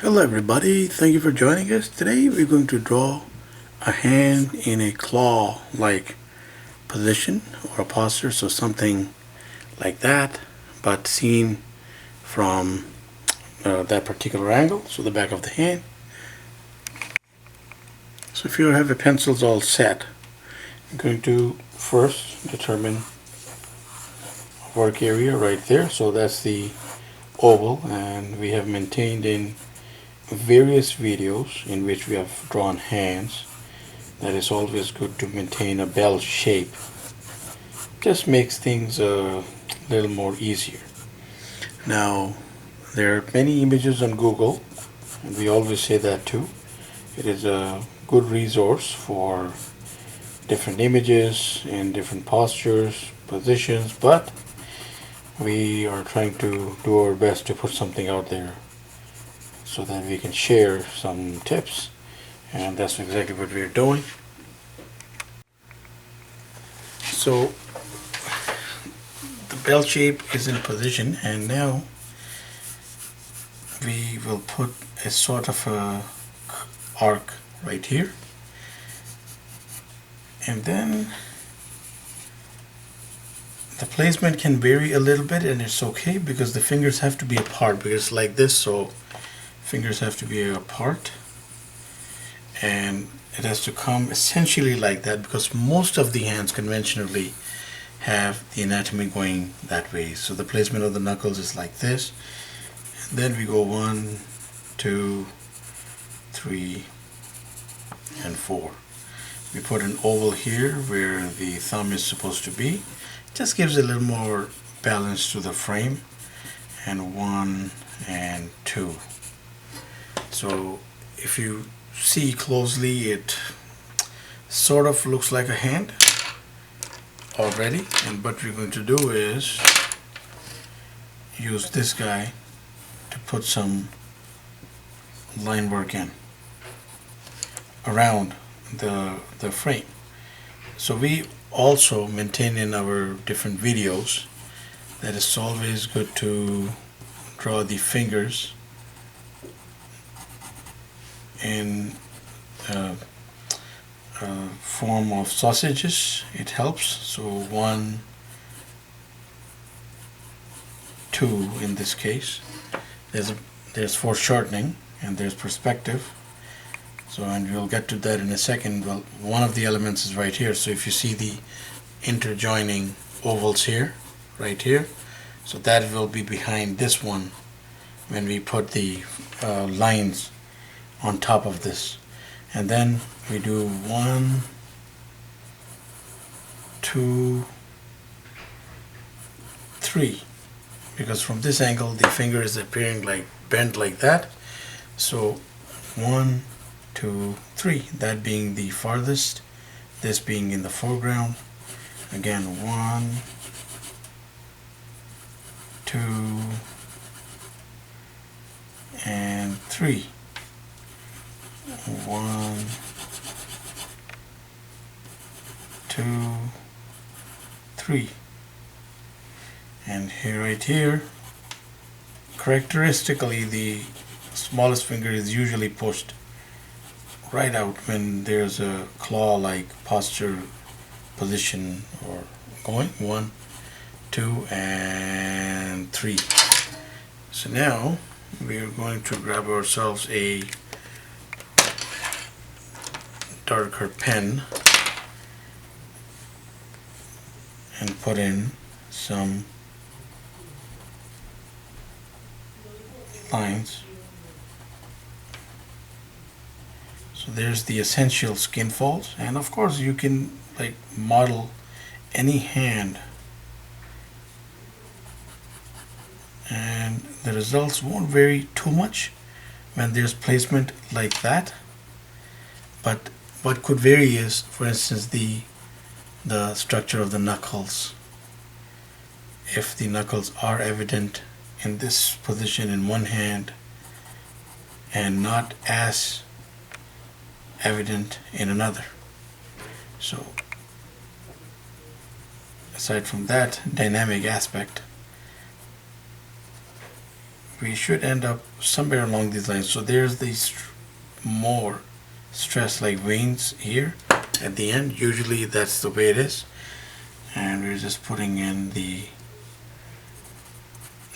Hello everybody, thank you for joining us. Today we're going to draw a hand in a claw-like position or a posture, so something like that, but seen from that particular angle, so the back of the hand. So if you have your pencils all set, you're going to first determine work area right there, so that's the oval, and we have maintained in various videos in which we have drawn hands that it's always good to maintain a bell shape. Just makes things a little more easier. Now, there are many images on Google, and we always say that too. It is a good resource for different images in different postures, positions, but we are trying to do our best to put something out there so that we can share some tips, and that's exactly what we're doing. So the bell shape is in position, and now we will put a sort of a arc right here, and then the placement can vary a little bit, and it's okay because the fingers have to be apart, because it's like this, so fingers have to be apart, and it has to come essentially like that because most of the hands conventionally have the anatomy going that way. So the placement of the knuckles is like this, and then we go 1, 2, 3, and 4. We put an oval here where the thumb is supposed to be. Just gives a little more balance to the frame. And 1 and 2. So if you see closely, it sort of looks like a hand already, and what we're going to do is use this guy to put some line work in around the frame. So we also maintain in our different videos that it's always good to draw the fingers in form of sausages. It helps. So 1, 2 in this case. There's foreshortening and there's perspective. So, and we'll get to that in a second. Well, one of the elements is right here. So if you see the interjoining ovals here, right here, so that will be behind this one when we put the lines on top of this. And then we do 1, 2, 3, because from this angle the finger is appearing like bent like that. So 1, 2, 3, that being the farthest, this being in the foreground. Again, 1, 2, and 3. 1, 2, 3. And here, right here, characteristically the smallest finger is usually pushed right out when there's a claw-like posture position or going. 1, 2, and 3. So now we are going to grab ourselves a darker pen and put in some lines. So there's the essential skin folds, and of course you can like model any hand, and the results won't vary too much when there's placement like that. But what could vary is, for instance, the structure of the knuckles. If the knuckles are evident in this position in one hand and not as evident in another. So aside from that dynamic aspect, we should end up somewhere along these lines. So there's these more stress like veins here at the end. Usually that's the way it is. And we're just putting in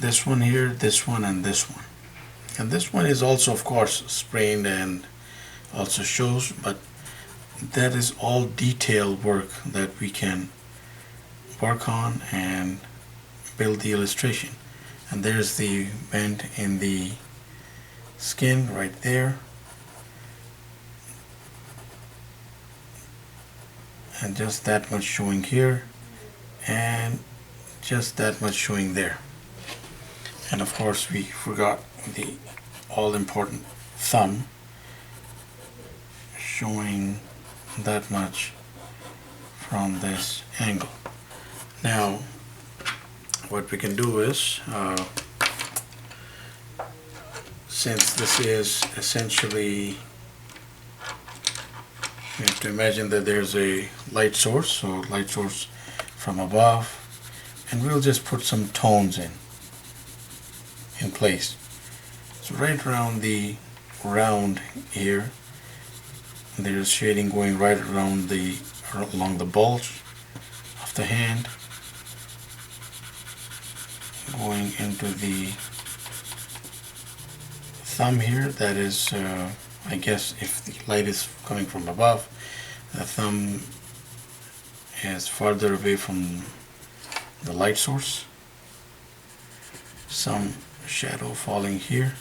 this one here, this one, and this one. And this one is also, of course, sprained and also shows, but that is all detail work that we can work on and build the illustration. And there's the bend in the skin right there, and just that much showing here, and just that much showing there. And of course we forgot the all-important thumb, showing that much from this angle. Now what we can do is, since this is essentially, you have to imagine that there's a light source, so light source from above, and we'll just put some tones in place. So right around the round here, there's shading going right around along the bulge of the hand, going into the thumb here. That is, I guess if the light is coming from above, the thumb is farther away from the light source. Some shadow falling here.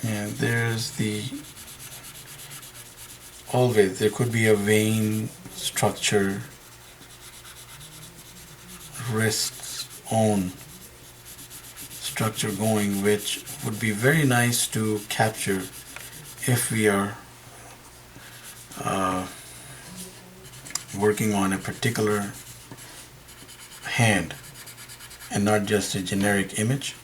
And there's always there could be a vein structure, wrist's own structure going, which would be very nice to capture if we are working on a particular hand and not just a generic image.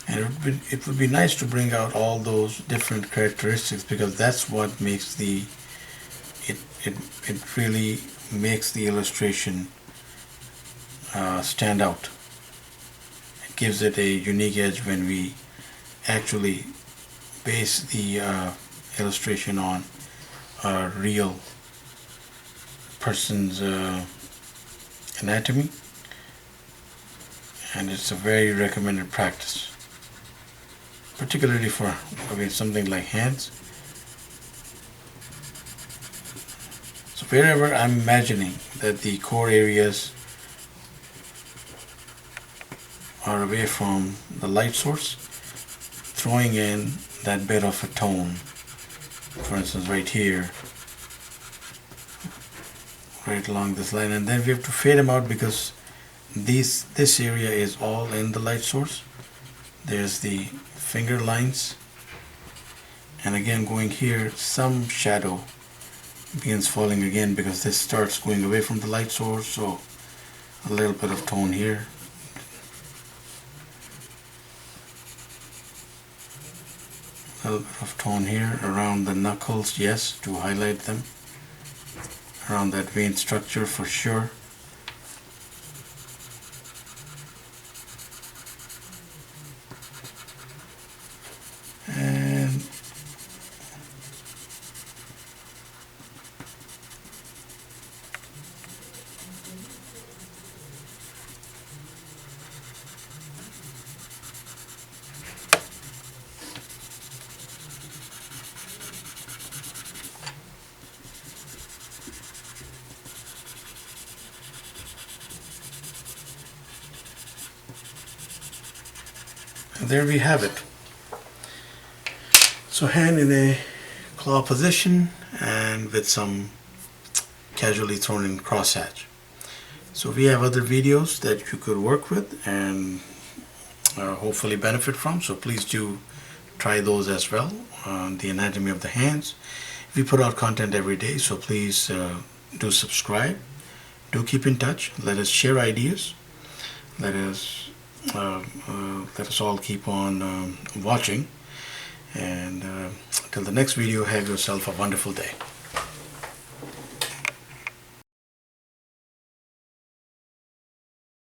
And it would be nice to bring out all those different characteristics, because that's what makes it really makes the illustration stand out. It gives it a unique edge when we actually base the illustration on a real person's anatomy, and it's a very recommended practice, particularly for something like hands. So wherever I'm imagining that the core areas are away from the light source, throwing in that bit of a tone, for instance right here, right along this line, and then we have to fade them out because this area is all in the light source. There's the finger lines, and again going here, some shadow begins falling again because this starts going away from the light source, so a little bit of tone here. A little bit of tone here around the knuckles, yes, to highlight them, around that vein structure for sure. And there we have it. So hand in a claw position and with some casually thrown in crosshatch. So we have other videos that you could work with and hopefully benefit from, so please do try those as well on the anatomy of the hands. We put out content every day, so please do subscribe, do keep in touch, let us share ideas, let us all keep on watching, And till the next video, have yourself a wonderful day.